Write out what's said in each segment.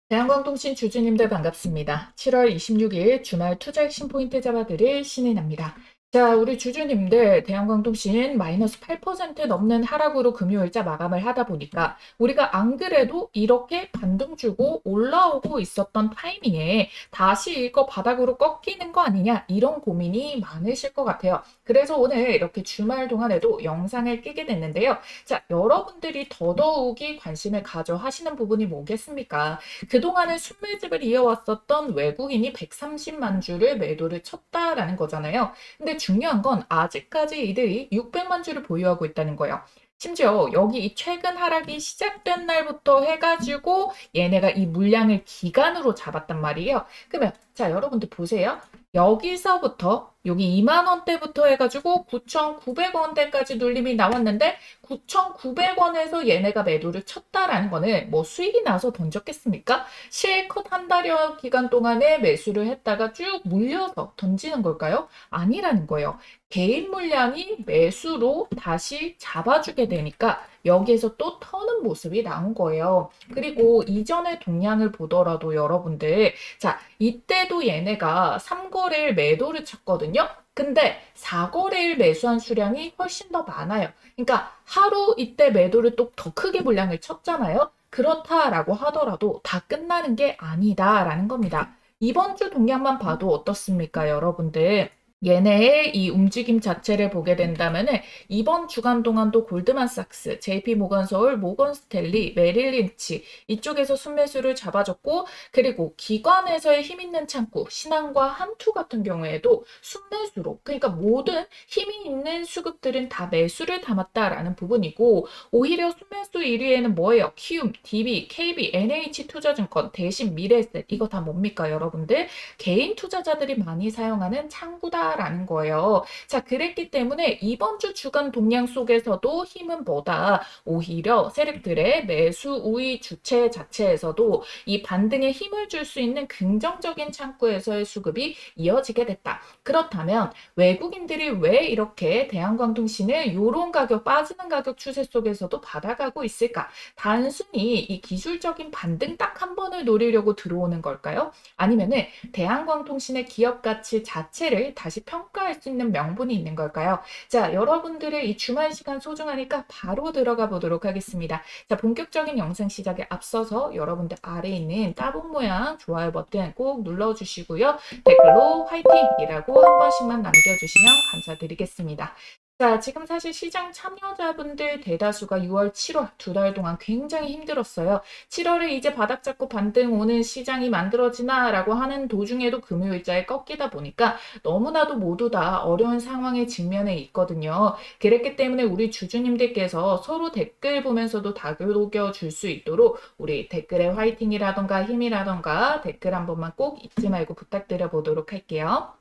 대한광통신 주주님들 반갑습니다. 7월 26일 주말 투자 핵심 포인트 잡아드릴 신인합니다. 자, 우리 주주님들 대한광통신 마이너스 8% 넘는 하락으로 금요일자 마감을 하다 보니까 우리가 안 그래도 이렇게 반등 주고 올라오고 있었던 타이밍에 다시 이거 바닥으로 꺾이는 거 아니냐 이런 고민이 많으실 것 같아요. 그래서 오늘 이렇게 주말 동안에도 영상을 끼게 됐는데요. 자, 여러분들이 더더욱이 관심을 가져 하시는 부분이 뭐겠습니까? 그동안은 순매집을 이어왔었던 외국인이 130만 주를 매도를 쳤다라는 거잖아요. 근데 중요한 건 아직까지 이들이 600만 주를 보유하고 있다는 거예요. 심지어 여기 이 최근 하락이 시작된 날부터 해가지고 얘네가 이 물량을 기간으로 잡았단 말이에요. 그러면 자, 여러분들 보세요. 여기서부터 여기 2만 원대부터 해가지고 9,900원대까지 눌림이 나왔는데 9,900원에서 얘네가 매도를 쳤다라는 거는 뭐 수익이 나서 던졌겠습니까? 실컷 한 달여 기간 동안에 매수를 했다가 쭉 물려서 던지는 걸까요? 아니라는 거예요. 개인 물량이 매수로 다시 잡아주게 되니까 여기에서 또 터는 모습이 나온 거예요. 그리고 이전의 동향을 보더라도 여러분들, 자, 이때도 얘네가 3거래일 매도를 쳤거든요. 근데 4거래일 매수한 수량이 훨씬 더 많아요. 그러니까 하루 이때 매도를 또 더 크게 물량을 쳤잖아요. 그렇다라고 하더라도 다 끝나는 게 아니다라는 겁니다. 이번 주 동향만 봐도 어떻습니까, 여러분들? 얘네의 이 움직임 자체를 보게 된다면은 이번 주간 동안도 골드만삭스, JP모건서울, 모건스탠리, 메릴린치 이쪽에서 순매수를 잡아줬고 그리고 기관에서의 힘 있는 창구, 신한과 한투 같은 경우에도 순매수로 그러니까 모든 힘이 있는 수급들은 다 매수를 담았다라는 부분이고 오히려 순매수 1위에는 뭐예요? 키움, DB, KB, NH투자증권, 대신 미래에셋 이거 다 뭡니까 여러분들? 개인 투자자들이 많이 사용하는 창구다라는 거예요. 자, 그랬기 때문에 이번 주 주간 동향 속에서도 힘은 뭐다? 오히려 세력들의 매수 우위 주체 자체에서도 이 반등에 힘을 줄 수 있는 긍정적인 창구에서의 수급이 이어지게 됐다. 그렇다면 외국인들이 왜 이렇게 대한광통신을 이런 가격, 빠지는 가격 추세 속에서도 받아가고 있을까? 단순히 이 기술적인 반등 딱 한 번을 노리려고 들어오는 걸까요? 아니면은 대한광통신의 기업 가치 자체를 다시 평가할 수 있는 명분이 있는 걸까요? 자, 여러분들의 이 주말 시간 소중하니까 바로 들어가 보도록 하겠습니다. 자, 본격적인 영상 시작에 앞서서 여러분들 아래에 있는 따봉 모양 좋아요 버튼 꼭 눌러주시고요. 댓글로 화이팅이라고 한 번씩만 남겨주시면 감사드리겠습니다. 자, 지금 사실 시장 참여자분들 대다수가 6월, 7월 두 달 동안 굉장히 힘들었어요. 7월에 이제 바닥 잡고 반등 오는 시장이 만들어지나라고 하는 도중에도 금요일자에 꺾이다 보니까 너무나도 모두 다 어려운 상황에 직면해 있거든요. 그랬기 때문에 우리 주주님들께서 서로 댓글 보면서도 다독여 줄 수 있도록 우리 댓글에 화이팅이라던가 힘이라던가 댓글 한 번만 꼭 잊지 말고 부탁드려 보도록 할게요.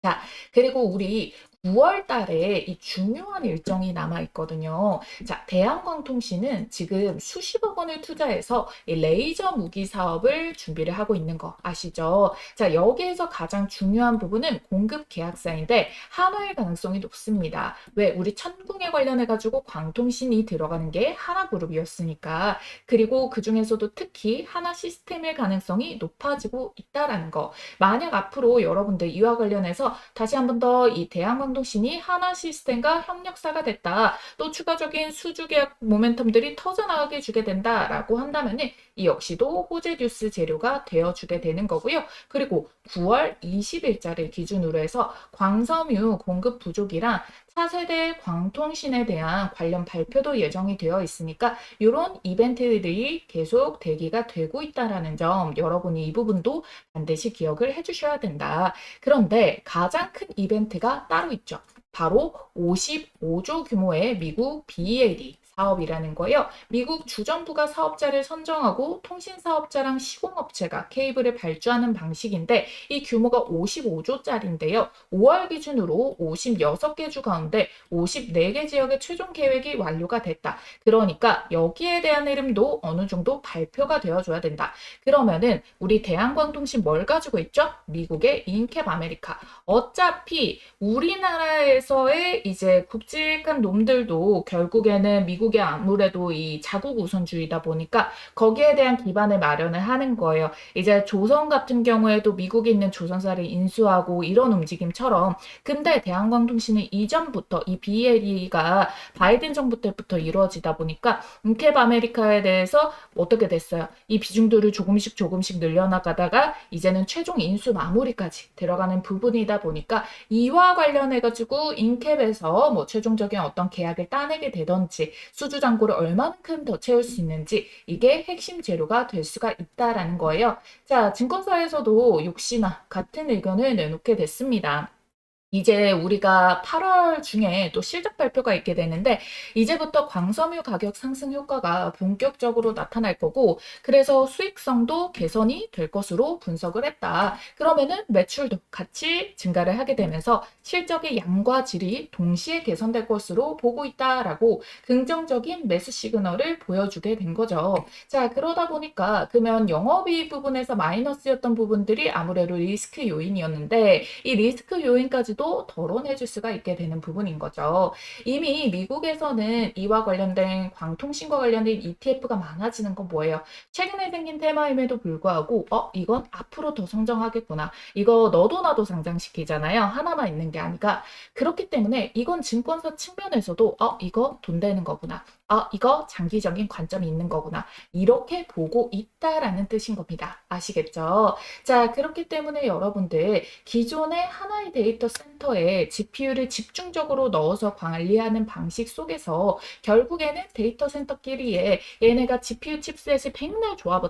자, 그리고 우리 9월 달에 이 중요한 일정이 남아 있거든요. 자, 대한광통신은 지금 수십억 원을 투자해서 이 레이저 무기 사업을 준비를 하고 있는 거 아시죠? 자, 여기에서 가장 중요한 부분은 공급 계약사인데 한화일 가능성이 높습니다. 왜? 우리 천궁에 관련해 가지고 광통신이 들어가는 게 하나그룹이었으니까. 그리고 그 중에서도 특히 하나 시스템일 가능성이 높아지고 있다라는 거. 만약 앞으로 여러분들 이와 관련해서 다시 한 번 더 이 대한광통신이 하나 시스템과 협력사가 됐다. 또 추가적인 수주 계약 모멘텀들이 터져나가게 주게 된다라고 한다면은 이 역시도 호재 뉴스 재료가 되어주게 되는 거고요. 그리고 9월 20일자를 기준으로 해서 광섬유 공급 부족이랑 차세대 광통신에 대한 관련 발표도 예정이 되어 있으니까 이런 이벤트들이 계속 대기가 되고 있다라는 점 여러분이 이 부분도 반드시 기억을 해주셔야 된다. 그런데 가장 큰 이벤트가 따로 있죠. 바로 55조 규모의 미국 BEAD 사업이라는 거예요. 미국 주정부가 사업자를 선정하고 통신사업자랑 시공업체가 케이블을 발주하는 방식인데 이 규모가 55조짜리인데요. 5월 기준으로 56개 주 가운데 54개 지역의 최종 계획이 완료가 됐다. 그러니까 여기에 대한 이름도 어느 정도 발표가 되어줘야 된다. 그러면은 우리 대한광통신 뭘 가지고 있죠? 미국의 인캡 아메리카. 어차피 우리나라에서의 이제 굵직한 놈들도 결국에는 미국 미국이 아무래도 이 자국 우선주의다 보니까 거기에 대한 기반을 마련을 하는 거예요. 이제 조선 같은 경우에도 미국에 있는 조선사를 인수하고 이런 움직임처럼 근데 대한광통신은 이전부터 이 BLE가 바이든 정부 때부터 이루어지다 보니까 인캡 아메리카에 대해서 어떻게 됐어요? 이 비중들을 조금씩 늘려나가다가 이제는 최종 인수 마무리까지 들어가는 부분이다 보니까 이와 관련해가지고 인캡에서 뭐 최종적인 어떤 계약을 따내게 되던지 수주 잔고를 얼마만큼 더 채울 수 있는지 이게 핵심 재료가 될 수가 있다라는 거예요. 자, 증권사에서도 역시나 같은 의견을 내놓게 됐습니다. 이제 우리가 8월 중에 또 실적 발표가 있게 되는데 이제부터 광섬유 가격 상승 효과가 본격적으로 나타날 거고 그래서 수익성도 개선이 될 것으로 분석을 했다. 그러면은 매출도 같이 증가를 하게 되면서 실적의 양과 질이 동시에 개선될 것으로 보고 있다라고 긍정적인 매수 시그널을 보여주게 된 거죠. 자, 그러다 보니까 그러면 영업이익 부분에서 마이너스였던 부분들이 아무래도 리스크 요인이었는데 이 리스크 요인까지도 덜어내줄 수가 있게 되는 부분인 거죠. 이미 미국에서는 이와 관련된 광통신과 관련된 ETF가 많아지는 건 뭐예요? 최근에 생긴 테마임에도 불구하고 이건 앞으로 더 성장하겠구나. 이거 너도 나도 상장시키잖아요. 하나만 있는 게 아니라 그렇기 때문에 이건 증권사 측면에서도 이거 돈 되는 거구나. 이거 장기적인 관점이 있는 거구나. 이렇게 보고 있다라는 뜻인 겁니다. 아시겠죠? 자, 그렇기 때문에 여러분들 기존의 하나의 데이터 센터에 GPU를 집중적으로 넣어서 관리하는 방식 속에서 결국에는 데이터 센터끼리에 얘네가 GPU 칩셋을 백날 조합을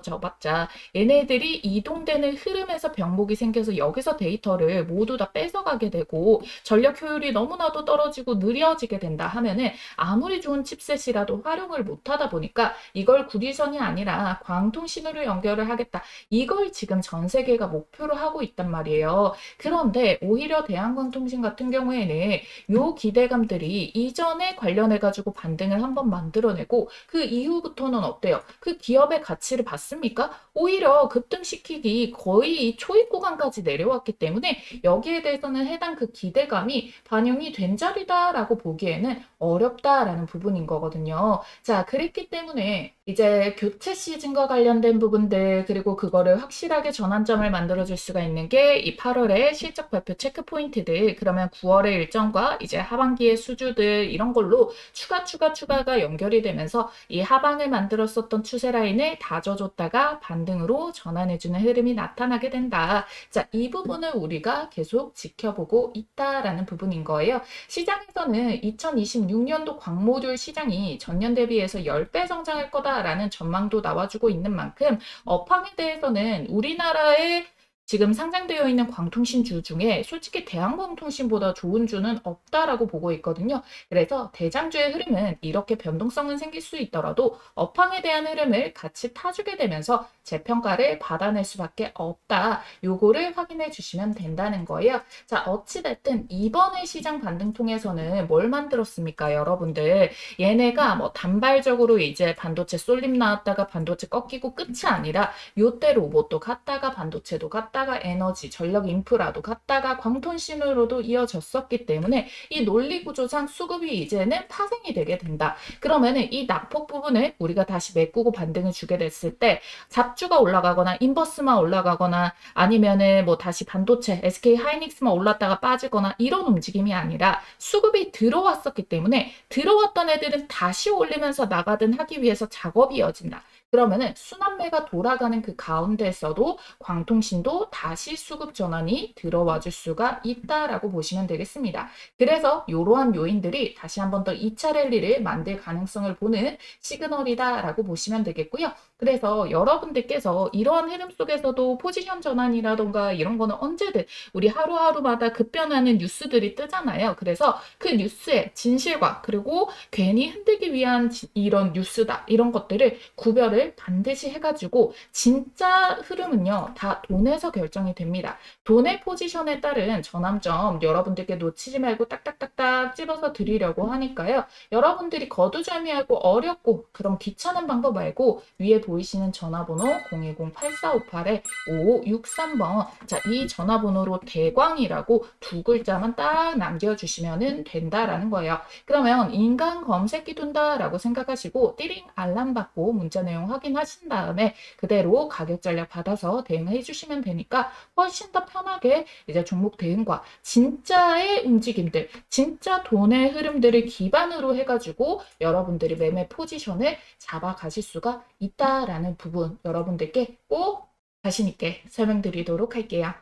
얘네들이 이동되는 흐름에서 병목이 생겨서 여기서 데이터를 모두 다 뺏어가게 되고 전력 효율이 너무나도 떨어지고 느려지게 된다 하면은 아무리 좋은 칩셋이라도 활용을 못하다 보니까 이걸 구리선이 아니라 광통신으로 연결을 하겠다. 이걸 지금 전 세계가 목표로 하고 있단 말이에요. 그런데 오히려 대한광통신 같은 경우에는 요 기대감들이 이전에 관련해가지고 반등을 한번 만들어내고 그 이후부터는 어때요? 그 기업의 가치를 봤습니까? 오히려 급등시키기 거의 이 초입 구간까지 내려왔기 때문에 여기에 대해서는 해당 그 기대감이 반영이 된 자리다라고 보기에는 어렵다라는 부분인 거거든요. 자, 그랬기 때문에 이제 교체 시즌과 관련된 부분들 그리고 그거를 확실하게 전환점을 만들어줄 수가 있는 게 이 8월의 실적 발표 체크 포인트들 그러면 9월의 일정과 이제 하반기의 수주들 이런 걸로 추가가 연결이 되면서 이 하방을 만들었었던 추세 라인을 다져줬다가 반등으로 전환해주는 흐름이 나타나게 된다. 자, 이 부분을 우리가 계속 지켜보고 있다라는 부분인 거예요. 시장에서는 2026년도 광모듈 시장이 전년 대비해서 10배 성장할 거다라는 전망도 나와주고 있는 만큼 업황에 대해서는 우리나라의 지금 상장되어 있는 광통신주 중에 솔직히 대한광통신보다 좋은 주는 없다라고 보고 있거든요. 그래서 대장주의 흐름은 이렇게 변동성은 생길 수 있더라도 업황에 대한 흐름을 같이 타주게 되면서 재평가를 받아낼 수밖에 없다. 요거를 확인해 주시면 된다는 거예요. 자, 어찌됐든 이번에 시장 반등 통해서는 뭘 만들었습니까, 여러분들? 얘네가 뭐 단발적으로 이제 반도체 쏠림 나왔다가 반도체 꺾이고 끝이 아니라 요때 로봇도 갔다가 반도체도 갔다가 에너지, 전력 인프라도 갔다가 광통신으로도 이어졌었기 때문에 이 논리 구조상 수급이 이제는 파생이 되게 된다. 그러면은 이 낙폭 부분을 우리가 다시 메꾸고 반등을 주게 됐을 때 잡주가 올라가거나 인버스만 올라가거나 아니면은 뭐 다시 반도체, SK 하이닉스만 올랐다가 빠지거나 이런 움직임이 아니라 수급이 들어왔었기 때문에 들어왔던 애들은 다시 올리면서 나가든 하기 위해서 작업이 이어진다. 그러면은 순환매가 돌아가는 그 가운데서도 광통신도 다시 수급 전환이 들어와 줄 수가 있다라고 보시면 되겠습니다. 그래서 이러한 요인들이 다시 한번 더 2차 랠리를 만들 가능성을 보는 시그널이다라고 보시면 되겠고요. 그래서 여러분들께서 이러한 흐름 속에서도 포지션 전환이라던가 이런 거는 언제든 우리 하루하루마다 급변하는 뉴스들이 뜨잖아요. 그래서 그 뉴스의 진실과 그리고 괜히 흔들기 위한 이런 뉴스다 이런 것들을 구별을 반드시 해가지고 진짜 흐름은요 다 돈에서 결정이 됩니다. 돈의 포지션에 따른 전환점 여러분들께 놓치지 말고 딱딱딱딱 집어서 드리려고 하니까요. 여러분들이 거두절미하고 어렵고 그런 귀찮은 방법 말고 위에 보이시는 전화번호 010-8458-5563번 자, 이 전화번호로 대광이라고 두 글자만 딱 남겨주시면 된다라는 거예요. 그러면 인간 검색기 둔다라고 생각하시고 띠링 알람 받고 문자 내용 확인하신 다음에 그대로 가격 전략 받아서 대응해 주시면 되니까 훨씬 더 편하게 이제 종목 대응과 진짜의 움직임들, 진짜 돈의 흐름들을 기반으로 해가지고 여러분들이 매매 포지션을 잡아 가실 수가 있다라는 부분 여러분들께 꼭 자신 있게 설명드리도록 할게요.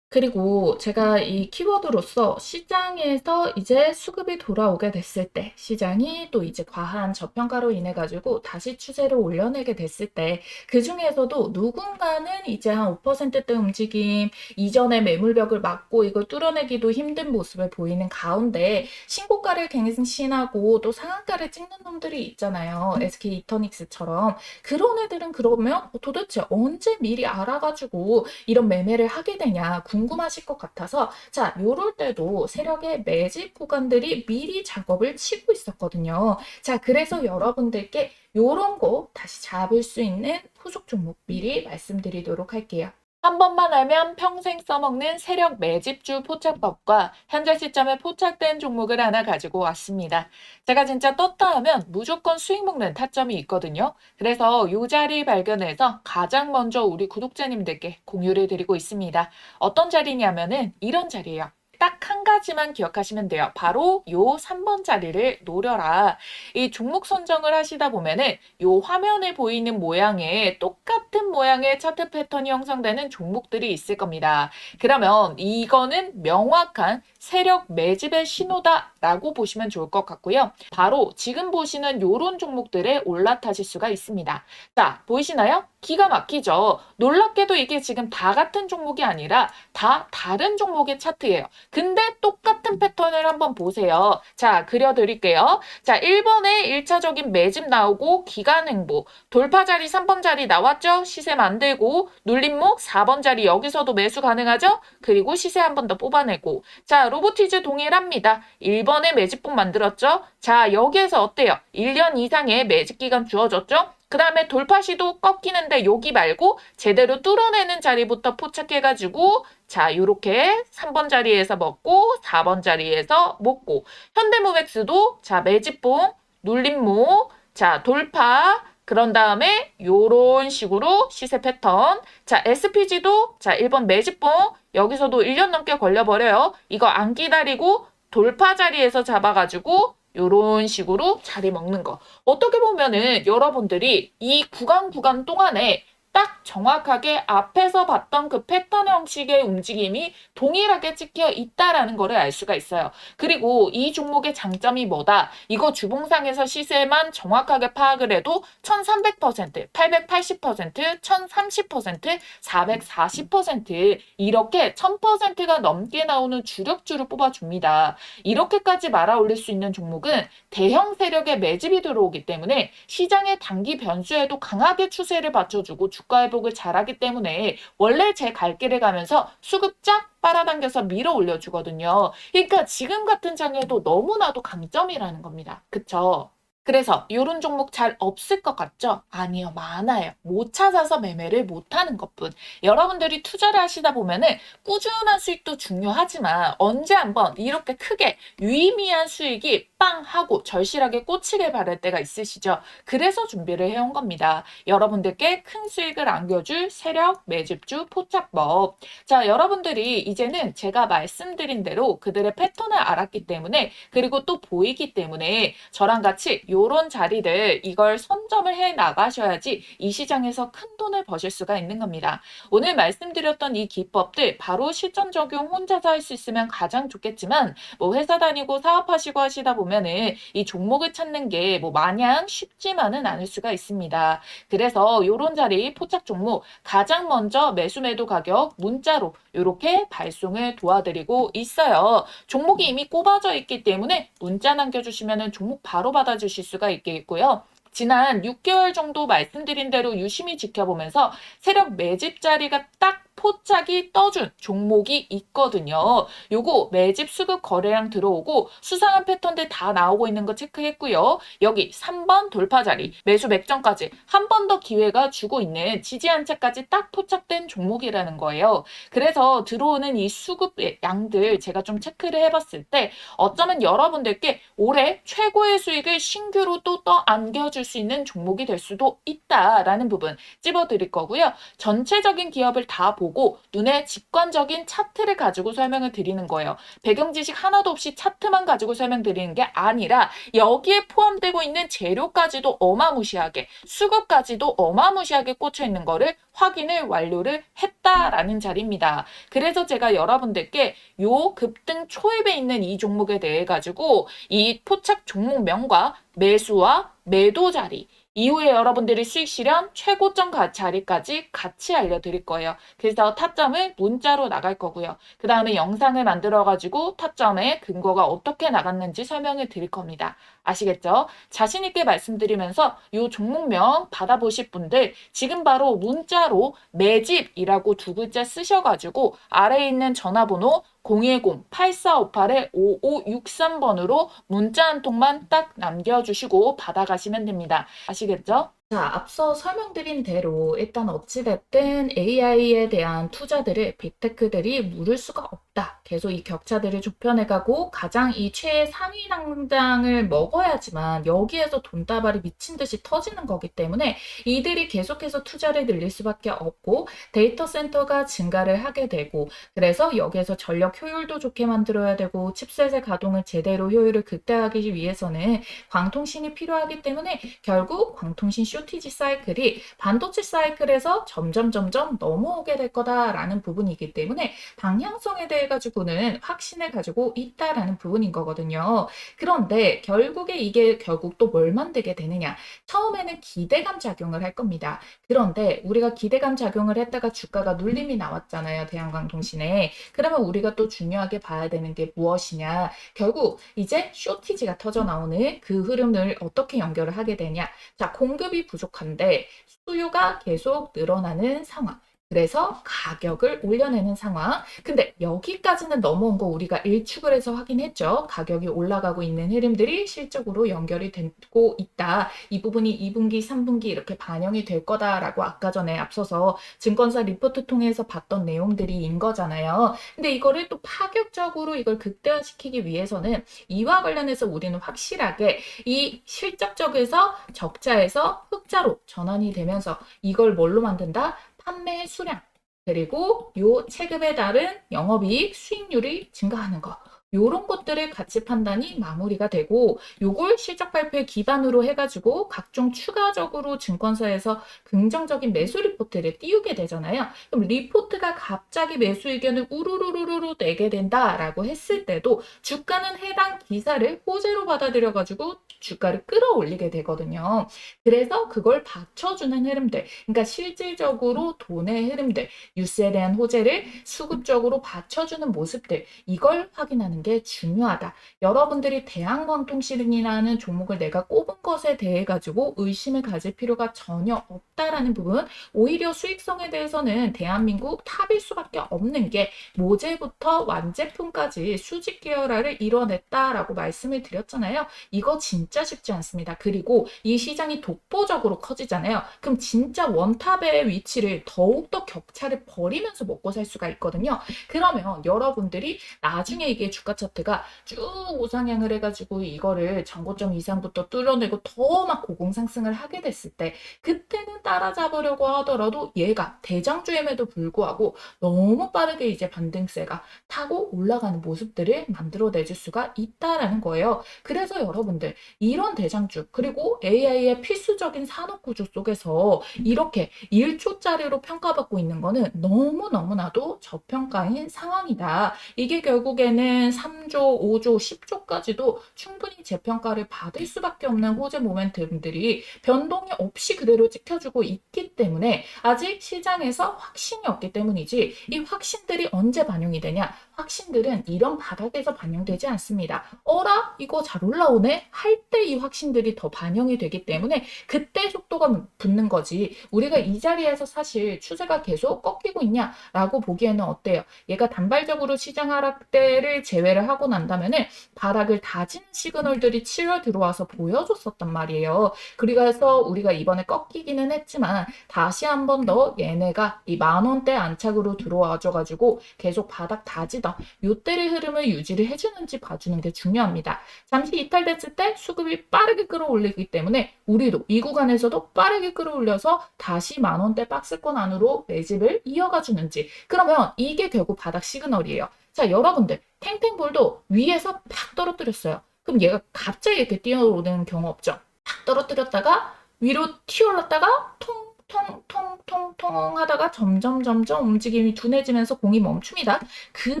그리고 제가 이 키워드로서 시장에서 이제 수급이 돌아오게 됐을 때, 시장이 또 이제 과한 저평가로 인해 가지고 다시 추세를 올려내게 됐을 때, 그 중에서도 누군가는 이제 한 5%대 움직임, 이전의 매물벽을 막고 이걸 뚫어내기도 힘든 모습을 보이는 가운데 신고가를 갱신하고 또 상한가를 찍는 놈들이 있잖아요. SK 이터닉스처럼. 그런 애들은 그러면 도대체 언제 미리 알아가지고 이런 매매를 하게 되냐 궁금하실 것 같아서 자, 요럴 때도 세력의 매집 구간들이 미리 작업을 치고 있었거든요. 자, 그래서 여러분들께 요런 거 다시 잡을 수 있는 후속 종목 미리 말씀드리도록 할게요. 한 번만 알면 평생 써먹는 세력 매집주 포착법과 현재 시점에 포착된 종목을 하나 가지고 왔습니다. 제가 진짜 떴다 하면 무조건 수익 먹는 타점이 있거든요. 그래서 이 자리 발견해서 가장 먼저 우리 구독자님들께 공유를 드리고 있습니다. 어떤 자리냐면은 이런 자리예요. 딱 한 가지만 기억하시면 돼요. 바로 요 3번 자리를 노려라. 이 종목 선정을 하시다 보면은 요 화면에 보이는 모양에 똑같은 모양의 차트 패턴이 형성되는 종목들이 있을 겁니다. 그러면 이거는 명확한 세력 매집의 신호다라고 보시면 좋을 것 같고요. 바로 지금 보시는 요런 종목들에 올라타실 수가 있습니다. 자, 보이시나요? 기가 막히죠. 놀랍게도 이게 지금 다 같은 종목이 아니라 다 다른 종목의 차트예요. 근데 똑같은 패턴을 한번 보세요. 자, 그려드릴게요. 자, 1번에 1차적인 매집 나오고 기간 행보, 돌파 자리 3번 자리 나왔죠? 시세 만들고 눌림목 4번 자리 여기서도 매수 가능하죠? 그리고 시세 한 번 더 뽑아내고 자, 로보티즈 동일합니다. 1번에 매집봉 만들었죠? 자, 여기에서 어때요? 1년 이상의 매집 기간 주어졌죠? 그 다음에 돌파 시도 꺾이는데 여기 말고 제대로 뚫어내는 자리부터 포착해가지고 자, 요렇게 3번 자리에서 먹고 4번 자리에서 먹고 현대모백스도 자, 매집봉, 눌림목, 자, 돌파 그런 다음에 요런 식으로 시세 패턴 자, SPG도 자, 1번 매집봉 여기서도 1년 넘게 걸려버려요. 이거 안 기다리고 돌파 자리에서 잡아가지고 요런 식으로 자리 먹는 거. 어떻게 보면은 여러분들이 이 구간 동안에 딱 정확하게 앞에서 봤던 그 패턴 형식의 움직임이 동일하게 찍혀 있다라는 거를 알 수가 있어요. 그리고 이 종목의 장점이 뭐다? 이거 주봉상에서 시세만 정확하게 파악을 해도 1300%, 880%, 1030%, 440% 이렇게 1000%가 넘게 나오는 주력주를 뽑아줍니다. 이렇게까지 말아 올릴 수 있는 종목은 대형 세력의 매집이 들어오기 때문에 시장의 단기 변수에도 강하게 추세를 받쳐주고 주가 회복을 잘하기 때문에 원래 제 갈 길을 가면서 수급 쫙 빨아당겨서 밀어 올려주거든요. 그러니까 지금 같은 장에도 너무나도 강점이라는 겁니다. 그쵸? 그래서 이런 종목 잘 없을 것 같죠? 아니요, 많아요. 못 찾아서 매매를 못하는 것뿐. 여러분들이 투자를 하시다 보면은 꾸준한 수익도 중요하지만 언제 한번 이렇게 크게 유의미한 수익이 빵 하고 절실하게 꽂히길 바랄 때가 있으시죠? 그래서 준비를 해온 겁니다. 여러분들께 큰 수익을 안겨줄 세력 매집주 포착법. 자, 여러분들이 이제는 제가 말씀드린 대로 그들의 패턴을 알았기 때문에 그리고 또 보이기 때문에 저랑 같이 요런 자리를 이걸 선점을 해 나가셔야지 이 시장에서 큰 돈을 버실 수가 있는 겁니다. 오늘 말씀드렸던 이 기법들 바로 실전 적용 혼자서 할 수 있으면 가장 좋겠지만 뭐 회사 다니고 사업하시고 하시다 보면은 이 종목을 찾는 게 뭐 마냥 쉽지만은 않을 수가 있습니다. 그래서 요런 자리 포착 종목 가장 먼저 매수 매도 가격 문자로 이렇게 발송을 도와드리고 있어요. 종목이 이미 꼽아져 있기 때문에 문자 남겨주시면 종목 바로 받아주실 수가 있겠고요. 지난 6개월 정도 말씀드린 대로 유심히 지켜보면서 세력 매집 자리가 딱 포착이 떠준 종목이 있거든요. 요거 매집 수급 거래량 들어오고 수상한 패턴들 다 나오고 있는 거 체크했고요. 여기 3번 돌파 자리 매수 맥점까지 한 번 더 기회가 주고 있는 지지 한 채까지 딱 포착된 종목이라는 거예요. 그래서 들어오는 이 수급의 양들 제가 좀 체크를 해봤을 때 어쩌면 여러분들께 올해 최고의 수익을 신규로 또 떠안겨줄 수 있는 종목이 될 수도 있다라는 부분 찝어드릴 거고요. 전체적인 기업을 다 보고 눈에 직관적인 차트를 가지고 설명을 드리는 거예요. 배경 지식 하나도 없이 차트만 가지고 설명드리는 게 아니라 여기에 포함되고 있는 재료까지도 어마무시하게 수급까지도 어마무시하게 꽂혀 있는 거를 확인을 완료를 했다라는 자리입니다. 그래서 제가 여러분들께 요 급등 초입에 있는 이 종목에 대해 가지고 이 포착 종목명과 매수와 매도 자리 이후에 여러분들이 수익 실현 최고점 자리까지 같이 알려드릴 거예요. 그래서 타점을 문자로 나갈 거고요. 그 다음에 영상을 만들어가지고 타점의 근거가 어떻게 나갔는지 설명을 드릴 겁니다. 아시겠죠? 자신 있게 말씀드리면서 이 종목명 받아보실 분들 지금 바로 문자로 매집이라고 두 글자 쓰셔가지고 아래에 있는 전화번호 010-8458-5563번으로 문자 한 통만 딱 남겨주시고 받아가시면 됩니다. 아시겠죠? 자, 앞서 설명드린 대로 일단 어찌됐든 AI에 대한 투자들을 빅테크들이 물을 수가 없다. 계속 이 격차들을 좁혀내가고 가장 이 최상위 상장을 먹어야지만 여기에서 돈다발이 미친 듯이 터지는 거기 때문에 이들이 계속해서 투자를 늘릴 수밖에 없고 데이터 센터가 증가를 하게 되고 그래서 여기에서 전력 효율도 좋게 만들어야 되고 칩셋의 가동을 제대로 효율을 극대화하기 위해서는 광통신이 필요하기 때문에 결국 광통신 쇼티지 사이클이 반도체 사이클에서 점점 넘어오게 될 거다라는 부분이기 때문에 방향성에 대해 가지고는 확신을 가지고 있다라는 부분인 거거든요. 그런데 결국에 이게 결국 또 뭘 만들게 되느냐? 처음에는 기대감 작용을 할 겁니다. 그런데 우리가 기대감 작용을 했다가 주가가 눌림이 나왔잖아요. 대한광통신에. 그러면 우리가 또 중요하게 봐야 되는 게 무엇이냐? 결국 이제 쇼티지가 터져 나오는 그 흐름을 어떻게 연결을 하게 되냐? 자, 공급이 부족한데 수요가 계속 늘어나는 상황. 그래서 가격을 올려내는 상황. 근데 여기까지는 넘어온 거 우리가 일축을 해서 확인했죠. 가격이 올라가고 있는 흐름들이 실적으로 연결이 되고 있다. 이 부분이 2분기, 3분기 이렇게 반영이 될 거다라고 아까 전에 앞서서 증권사 리포트 통해서 봤던 내용들이인 거잖아요. 근데 이거를 또 파격적으로 이걸 극대화시키기 위해서는 이와 관련해서 우리는 확실하게 이 실적적에서 적자에서 흑자로 전환이 되면서 이걸 뭘로 만든다? 판매 수량 그리고 요 체급에 따른 영업이익 수익률이 증가하는 거 요런 것들을 같이 판단이 마무리가 되고 요걸 실적 발표에 기반으로 해가지고 각종 추가적으로 증권사에서 긍정적인 매수 리포트를 띄우게 되잖아요. 그럼 리포트가 갑자기 매수 의견을 우르르르르 내게 된다라고 했을 때도 주가는 해당 기사를 호재로 받아들여가지고 주가를 끌어올리게 되거든요. 그래서 그걸 받쳐주는 흐름들, 그러니까 실질적으로 돈의 흐름들, 뉴스에 대한 호재를 수급적으로 받쳐주는 모습들, 이걸 확인하는 게 중요하다. 여러분들이 대한광통신이라는 종목을 내가 꼽은 것에 대해 가지고 의심을 가질 필요가 전혀 없다라는 부분, 오히려 수익성에 대해서는 대한민국 탑일 수밖에 없는 게 모재부터 완제품까지 수직 계열화를 이뤄냈다라고 말씀을 드렸잖아요. 이거 진짜 쉽지 않습니다. 그리고 이 시장이 독보적으로 커지잖아요. 그럼 진짜 원탑의 위치를 더욱더 격차를 벌이면서 먹고 살 수가 있거든요. 그러면 여러분들이 나중에 이게 주가 차트가 쭉 우상향을 해가지고 이거를 전고점 이상부터 뚫어내고 더 막 고공상승을 하게 됐을 때 그때는 따라잡으려고 하더라도 얘가 대장주임에도 불구하고 너무 빠르게 이제 반등세가 타고 올라가는 모습들을 만들어내줄 수가 있다라는 거예요. 그래서 여러분들 이런 대장주 그리고 AI의 필수적인 산업구조 속에서 이렇게 1초짜리로 평가받고 있는 거는 너무너무나도 저평가인 상황이다. 이게 결국에는 3조, 5조, 10조까지도 충분히 재평가를 받을 수밖에 없는 호재 모멘텀들이 변동이 없이 그대로 찍혀주고 있기 때문에 아직 시장에서 확신이 없기 때문이지, 이 확신들이 언제 반영이 되냐? 확신들은 이런 바닥에서 반영되지 않습니다. 어라? 이거 잘 올라오네? 할 때 이 확신들이 더 반영이 되기 때문에 그때 속도가 붙는 거지, 우리가 이 자리에서 사실 추세가 계속 꺾이고 있냐라고 보기에는 어때요? 얘가 단발적으로 시장 하락대를 제외를 하고 난다면은 바닥을 다지는 시그널들이 치러 들어와서 보여줬었단 말이에요. 그래서 우리가 이번에 꺾이기는 했지만 다시 한 번 더 얘네가 이 10,000원대 안착으로 들어와줘가지고 계속 바닥 다지던 요때의 흐름을 유지를 해주는지 봐주는 게 중요합니다. 잠시 이탈됐을 때 수급이 빠르게 끌어올리기 때문에 우리도 이 구간에서도 빠르게 끌어올려서 다시 10,000원대 박스권 안으로 매집을 이어가 주는지, 그러면 이게 결국 바닥 시그널이에요. 자, 여러분들 탱탱볼도 위에서 팍 떨어뜨렸어요. 그럼 얘가 갑자기 이렇게 뛰어오르는 경우 없죠? 팍 떨어뜨렸다가 위로 튀어올랐다가 통통통통통 하다가 점점 움직임이 둔해지면서 공이 멈춥니다. 그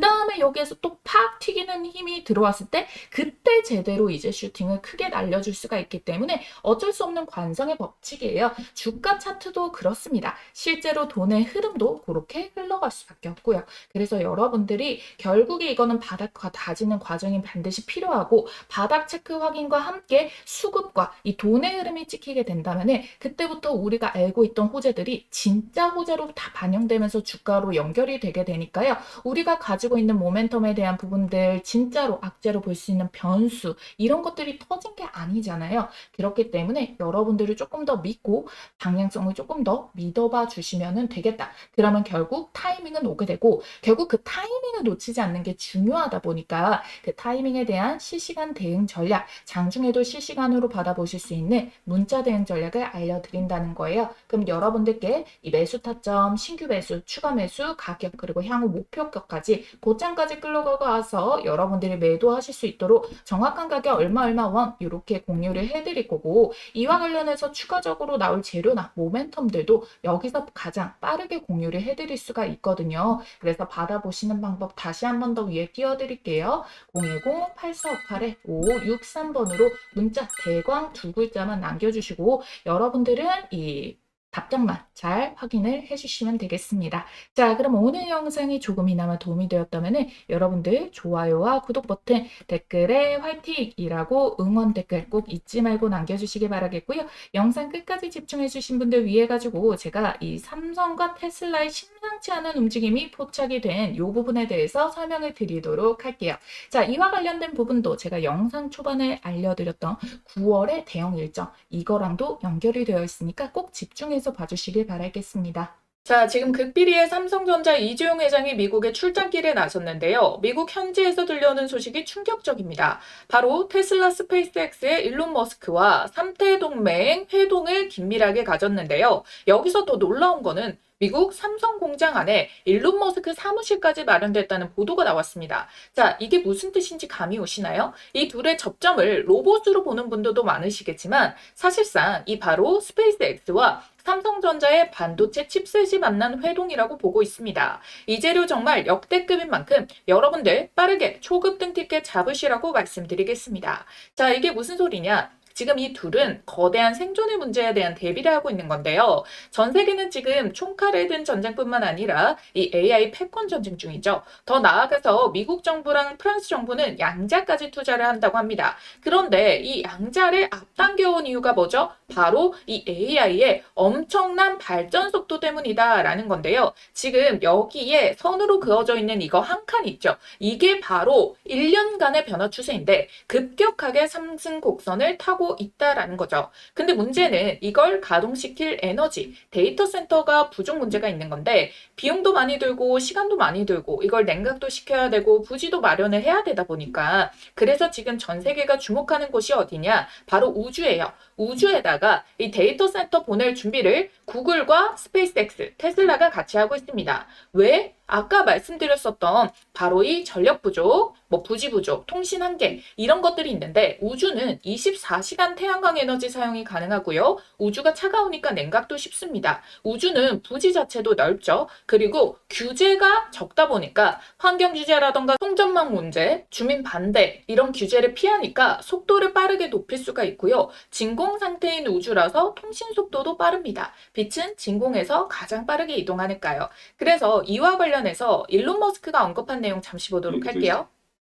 다음에 여기에서 또 팍 튀기는 힘이 들어왔을 때 그때 제대로 이제 슈팅을 크게 날려줄 수가 있기 때문에 어쩔 수 없는 관성의 법칙이에요. 주가 차트도 그렇습니다. 실제로 돈의 흐름도 그렇게 흘러갈 수밖에 없고요. 그래서 여러분들이 결국에 이거는 바닥과 다지는 과정이 반드시 필요하고, 바닥 체크 확인과 함께 수급과 이 돈의 흐름이 찍히게 된다면 그때부터 우리가 알고 있던 호재들이 진짜 호재로 다 반영되면서 주가로 연결이 되게 되니까요. 우리가 가지고 있는 모멘텀에 대한 부분들, 진짜로 악재로 볼 수 있는 변수, 이런 것들이 터진 게 아니잖아요. 그렇기 때문에 여러분들을 조금 더 믿고 방향성을 조금 더 믿어봐 주시면 되겠다. 그러면 결국 타이밍은 오게 되고, 결국 그 타이밍을 놓치지 않는 게 중요하다 보니까 그 타이밍에 대한 실시간 대응 전략, 장중에도 실시간으로 받아보실 수 있는 문자 대응 전략을 알려드린다는 거예요. 그럼 여러분들께 이 매수 타점, 신규 매수, 추가 매수, 가격, 그리고 향후 목표가까지 고점까지 끌어가서 여러분들이 매도하실 수 있도록 정확한 가격 얼마 원 이렇게 공유를 해드릴 거고, 이와 관련해서 추가적으로 나올 재료나 모멘텀들도 여기서 가장 빠르게 공유를 해드릴 수가 있거든요. 그래서 받아보시는 방법 다시 한 번 더 위에 띄워드릴게요. 010-8458-5563번으로 문자 대광 두 글자만 남겨주시고 여러분들은 이 답장만 잘 확인을 해주시면 되겠습니다. 자, 그럼 오늘 영상이 조금이나마 도움이 되었다면 여러분들 좋아요와 구독 버튼, 댓글에 화이팅이라고 응원 댓글 꼭 잊지 말고 남겨주시기 바라겠고요. 영상 끝까지 집중해주신 분들 위해 가지고 제가 이 삼성과 테슬라의 심상치 않은 움직임이 포착이 된 이 부분에 대해서 설명을 드리도록 할게요. 자, 이와 관련된 부분도 제가 영상 초반에 알려드렸던 9월의 대형 일정, 이거랑도 연결이 되어 있으니까 꼭 집중해서 봐주시길 바라겠습니다. 자, 지금 극비리의 삼성전자 이재용 회장이 미국에 출장길에 나섰는데요. 미국 현지에서 들려오는 소식이 충격적입니다. 바로 테슬라 스페이스X의 일론 머스크와 3태 동맹 회동을 긴밀하게 가졌는데요. 여기서 더 놀라운 거는 미국 삼성 공장 안에 일론 머스크 사무실까지 마련됐다는 보도가 나왔습니다. 자, 이게 무슨 뜻인지 감이 오시나요? 이 둘의 접점을 로봇으로 보는 분들도 많으시겠지만 사실상 이 바로 스페이스X와 삼성전자의 반도체 칩셋이 만난 회동이라고 보고 있습니다. 이 재료 정말 역대급인 만큼 여러분들 빠르게 초급등 티켓 잡으시라고 말씀드리겠습니다. 자, 이게 무슨 소리냐? 지금 이 둘은 거대한 생존의 문제에 대한 대비를 하고 있는 건데요. 전 세계는 지금 총칼을 든 전쟁뿐만 아니라 이 AI 패권 전쟁 중이죠. 더 나아가서 미국 정부랑 프랑스 정부는 양자까지 투자를 한다고 합니다. 그런데 이 양자를 앞당겨온 이유가 뭐죠? 바로 이 AI의 엄청난 발전 속도 때문이다라는 건데요. 지금 여기에 선으로 그어져 있는 이거 한 칸 있죠. 이게 바로 1년간의 변화 추세인데 급격하게 상승 곡선을 타고 있다라는 거죠. 근데 문제는 이걸 가동시킬 에너지, 데이터 센터가 부족 문제가 있는 건데 비용도 많이 들고 시간도 많이 들고 이걸 냉각도 시켜야 되고 부지도 마련을 해야 되다 보니까, 그래서 지금 전 세계가 주목하는 곳이 어디냐? 바로 우주예요. 우주에다가 이 데이터 센터 보낼 준비를 구글과 스페이스X, 테슬라가 같이 하고 있습니다. 왜? 아까 말씀드렸었던 바로 이 전력 부족, 부지 부족, 통신 한계 이런 것들이 있는데 우주는 24시간 태양광 에너지 사용이 가능하고요. 우주가 차가우니까 냉각도 쉽습니다. 우주는 부지 자체도 넓죠. 그리고 규제가 적다 보니까 환경 규제라던가 통전망 문제, 주민 반대 이런 규제를 피하니까 속도를 빠르게 높일 수가 있고요. 진공 상태인 우주라서 통신 속도도 빠릅니다. 빛은 진공에서 가장 빠르게 이동하니까요. 그래서 이와 관련해서 일론 머스크가 언급한 내용 잠시 보도록 할게요.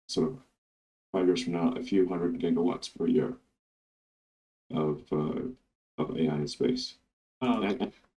So 5 years from now, a few hundred gigawatts per year of AI in space.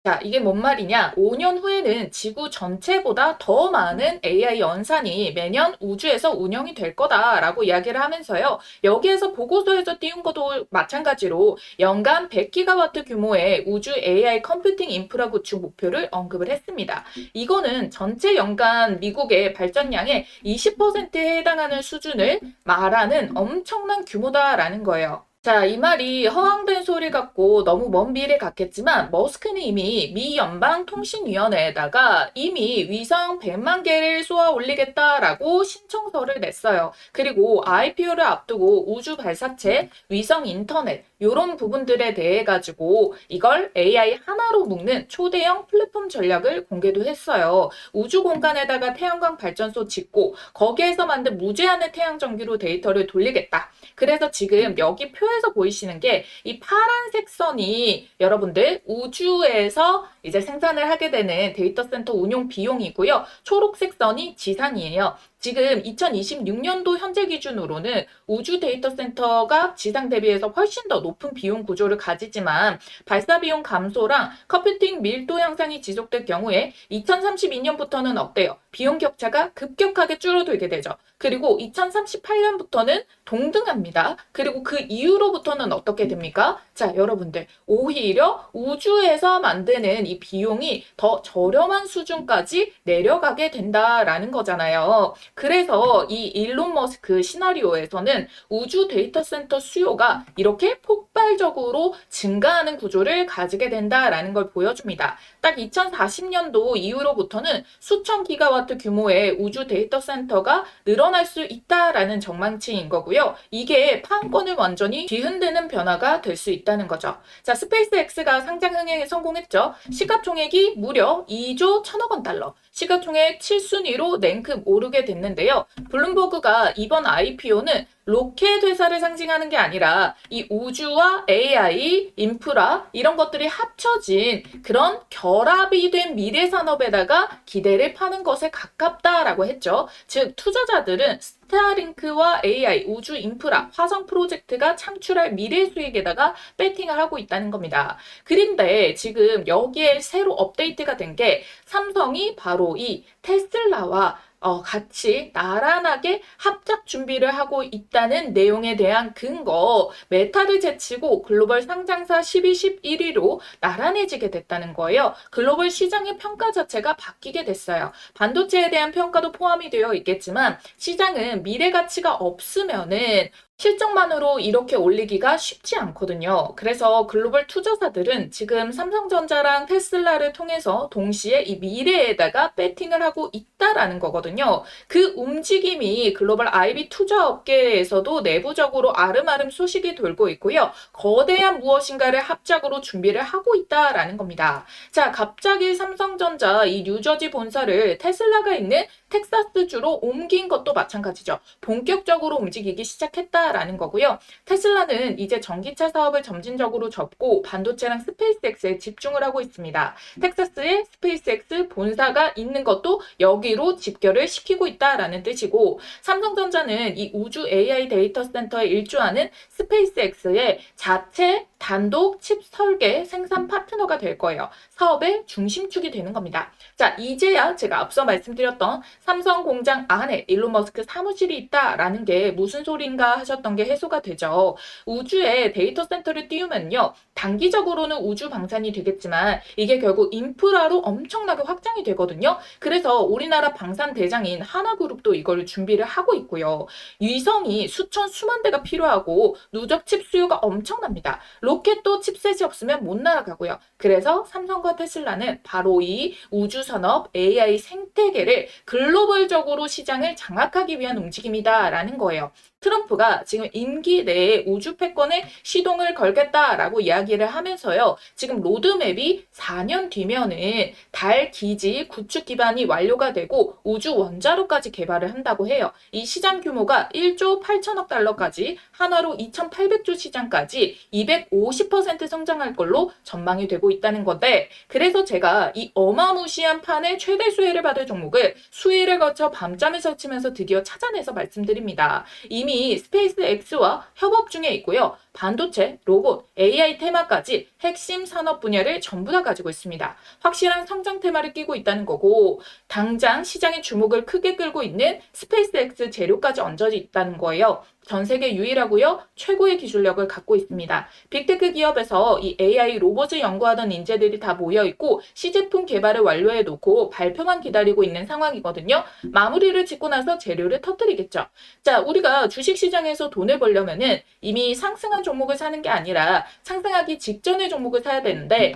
자, 이게 뭔 말이냐? 5년 후에는 지구 전체보다 더 많은 AI 연산이 매년 우주에서 운영이 될 거다라고 이야기를 하면서요. 여기에서 보고서에서 띄운 것도 마찬가지로 연간 100기가와트 규모의 우주 AI 컴퓨팅 인프라 구축 목표를 언급을 했습니다. 이거는 전체 연간 미국의 발전량의 20%에 해당하는 수준을 말하는 엄청난 규모다라는 거예요. 자, 이 말이 허황된 소리 같고 너무 먼 미래 같겠지만 머스크는 이미 미 연방통신위원회에다가 이미 위성 100만 개를 쏘아 올리겠다라고 신청서를 냈어요. 그리고 IPO를 앞두고 우주 발사체, 위성 인터넷 이런 부분들에 대해 가지고 이걸 AI 하나로 묶는 초대형 플랫폼 전략을 공개도 했어요. 우주 공간에다가 태양광 발전소 짓고 거기에서 만든 무제한의 태양 전기로 데이터를 돌리겠다. 그래서 지금 여기 표에서 보이시는 게 이 파란색 선이 여러분들 우주에서 이제 생산을 하게 되는 데이터 센터 운용 비용이고요. 초록색 선이 지상이에요. 지금 2026년도 현재 기준으로는 우주 데이터 센터가 지상 대비해서 훨씬 더 높은 비용 구조를 가지지만 발사 비용 감소랑 컴퓨팅 밀도 향상이 지속될 경우에 2032년부터는 어때요? 비용 격차가 급격하게 줄어들게 되죠. 그리고 2038년부터는 동등합니다. 그리고 그 이후로부터는 어떻게 됩니까? 자, 여러분들 오히려 우주에서 만드는 이 비용이 더 저렴한 수준까지 내려가게 된다라는 거잖아요. 그래서 이 일론 머스크 시나리오에서는 우주 데이터 센터 수요가 이렇게 폭발적으로 증가하는 구조를 가지게 된다라는 걸 보여줍니다. 딱 2040년도 이후로부터는 수천 기가와트 규모의 우주 데이터 센터가 늘어날 수 있다라는 전망치인 거고요. 이게 판권을 완전히 뒤흔드는 변화가 될 수 있다는 거죠. 자, 스페이스X가 상장 흥행에 성공했죠. 시가총액이 무려 2조 1천억 원 달러. 시가총액 7순위로 랭크 오르게 됐는데요. 블룸버그가 이번 IPO는 로켓 회사를 상징하는 게 아니라 이 우주와 AI, 인프라 이런 것들이 합쳐진 그런 결합이 된 미래 산업에다가 기대를 파는 것에 가깝다라고 했죠. 즉 투자자들은 스타링크와 AI, 우주 인프라, 화성 프로젝트가 창출할 미래 수익에다가 배팅을 하고 있다는 겁니다. 그런데 지금 여기에 새로 업데이트가 된 게 삼성이 바로 이 테슬라와 같이 나란하게 합작 준비를 하고 있다는 내용에 대한 근거, 메타를 제치고 글로벌 상장사 12, 11위로 나란해지게 됐다는 거예요. 글로벌 시장의 평가 자체가 바뀌게 됐어요. 반도체에 대한 평가도 포함이 되어 있겠지만 시장은 미래 가치가 없으면은 실적만으로 이렇게 올리기가 쉽지 않거든요. 그래서 글로벌 투자사들은 지금 삼성전자랑 테슬라를 통해서 동시에 이 미래에다가 배팅을 하고 있다라는 거거든요. 그 움직임이 글로벌 IB 투자업계에서도 내부적으로 아름아름 소식이 돌고 있고요. 거대한 무엇인가를 합작으로 준비를 하고 있다라는 겁니다. 자, 갑자기 삼성전자 이 뉴저지 본사를 테슬라가 있는 텍사스주로 옮긴 것도 마찬가지죠. 본격적으로 움직이기 시작했다라는 거고요. 테슬라는 이제 전기차 사업을 점진적으로 접고 반도체랑 스페이스X에 집중을 하고 있습니다. 텍사스에 스페이스X 본사가 있는 것도 여기로 집결을 시키고 있다라는 뜻이고 삼성전자는 이 우주 AI 데이터 센터에 일조하는 스페이스X의 자체 단독 칩 설계 생산 파트너가 될 거예요. 사업의 중심축이 되는 겁니다. 자, 이제야 제가 앞서 말씀드렸던 삼성 공장 안에 일론 머스크 사무실이 있다라는 게 무슨 소린가 하셨던 게 해소가 되죠. 우주에 데이터 센터를 띄우면요. 단기적으로는 우주 방산이 되겠지만 이게 결국 인프라로 엄청나게 확장이 되거든요. 그래서 우리나라 방산 대장인 하나그룹도 이걸 준비를 하고 있고요. 위성이 수만 대가 필요하고 누적 칩 수요가 엄청납니다. 로켓도 칩셋이 없으면 못 날아가고요. 그래서 삼성과 테슬라는 바로 이 우주산업 AI 생태계를 글로벌적으로 시장을 장악하기 위한 움직임이다라는 거예요. 트럼프가 지금 임기 내에 우주 패권에 시동을 걸겠다라고 이야기를 하면서요. 지금 로드맵이 4년 뒤면은 달 기지 구축 기반이 완료가 되고 우주 원자로까지 개발을 한다고 해요. 이 시장 규모가 1조 8천억 달러까지 한화로 2,800조 시장까지 250% 성장할 걸로 전망이 되고 있다는 건데 그래서 제가 이 어마무시한 판의 최대 수혜를 받을 종목을 수일을 거쳐 밤잠을 설치면서 드디어 찾아내서 말씀드립니다. 이미 스페이스 X와 협업 중에 있고요. 반도체, 로봇, AI 테마까지 핵심 산업 분야를 전부 다 가지고 있습니다. 확실한 성장 테마를 끼고 있다는 거고 당장 시장의 주목을 크게 끌고 있는 스페이스 X 재료까지 얹어져 있다는 거예요. 전 세계 유일하고요. 최고의 기술력을 갖고 있습니다. 빅테크 기업에서 이 AI 로봇을 연구하던 인재들이 다 모여 있고 시제품 개발을 완료해 놓고 발표만 기다리고 있는 상황이거든요. 마무리를 짓고 나서 재료를 터뜨리겠죠. 자, 우리가 주식시장에서 돈을 벌려면은 이미 상승한 종목을 사는 게 아니라 상승하기 직전의 종목을 사야 되는데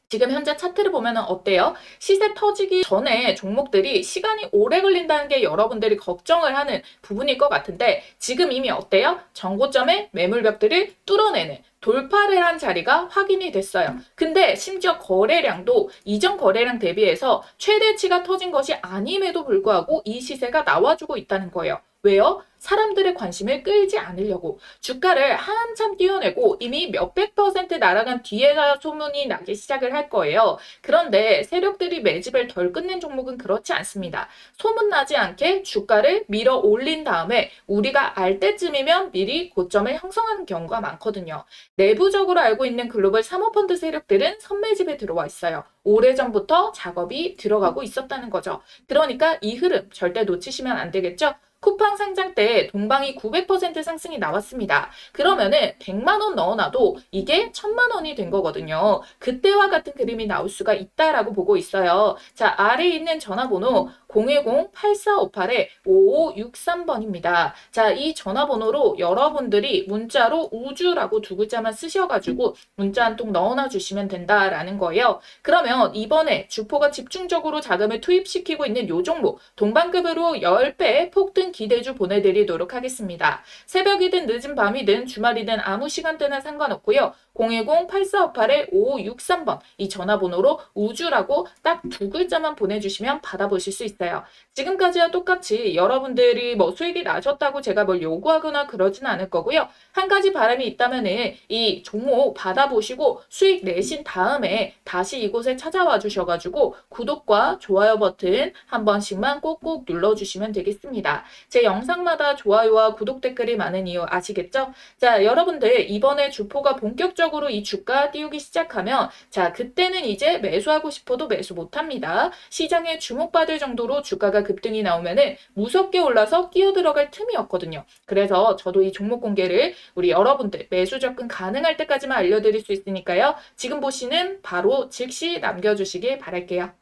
지금 현재 차트를 보면 어때요? 시세 터지기 전에 종목들이 시간이 오래 걸린다는 게 여러분들이 걱정을 하는 부분일 것 같은데 지금 이미 어때요? 정고점의 매물벽들을 뚫어내는 돌파를 한 자리가 확인이 됐어요. 근데 심지어 거래량도 이전 거래량 대비해서 최대치가 터진 것이 아님에도 불구하고 이 시세가 나와주고 있다는 거예요. 왜요? 사람들의 관심을 끌지 않으려고 주가를 한참 띄워내고 이미 몇백 % 날아간 뒤에야 소문이 나기 시작을 할 거예요. 그런데 세력들이 매집을 덜 끝낸 종목은 그렇지 않습니다. 소문나지 않게 주가를 밀어 올린 다음에 우리가 알 때쯤이면 미리 고점을 형성하는 경우가 많거든요. 내부적으로 알고 있는 글로벌 사모펀드 세력들은 선매집에 들어와 있어요. 오래전부터 작업이 들어가고 있었다는 거죠. 그러니까 이 흐름 절대 놓치시면 안 되겠죠? 쿠팡 상장 때 동방이 900% 상승이 나왔습니다. 그러면은 100만 원 넣어놔도 이게 1000만 원이 된 거거든요. 그때와 같은 그림이 나올 수가 있다라고 보고 있어요. 자, 아래에 있는 전화번호 010-8458-5563번입니다. 자, 이 전화번호로 여러분들이 문자로 우주라고 두 글자만 쓰셔가지고 문자 한 통 넣어놔 주시면 된다라는 거예요. 그러면 이번에 주포가 집중적으로 자금을 투입시키고 있는 요 종목 동반급으로 10배 폭등 기대주 보내드리도록 하겠습니다. 새벽이든 늦은 밤이든 주말이든 아무 시간대나 상관없고요. 010-8458-5563번 이 전화번호로 우주라고 딱 두 글자만 보내주시면 받아보실 수 있어요. 지금까지와 똑같이 여러분들이 뭐 수익이 나셨다고 제가 뭘 요구하거나 그러진 않을 거고요. 한 가지 바람이 있다면은 이 종목 받아보시고 수익 내신 다음에 다시 이곳에 찾아와 주셔가지고 구독과 좋아요 버튼 한 번씩만 꼭꼭 눌러주시면 되겠습니다. 제 영상마다 좋아요와 구독 댓글이 많은 이유 아시겠죠? 자, 여러분들 이번에 주포가 본격적으로 이 주가 띄우기 시작하면 자, 그때는 이제 매수하고 싶어도 매수 못합니다. 시장에 주목받을 정도로 주가가 급등이 나오면은 무섭게 올라서 끼어 들어갈 틈이 없거든요. 그래서 저도 이 종목 공개를 우리 여러분들 매수 접근 가능할 때까지만 알려드릴 수 있으니까요. 지금 보시는 바로 즉시 남겨주시길 바랄게요.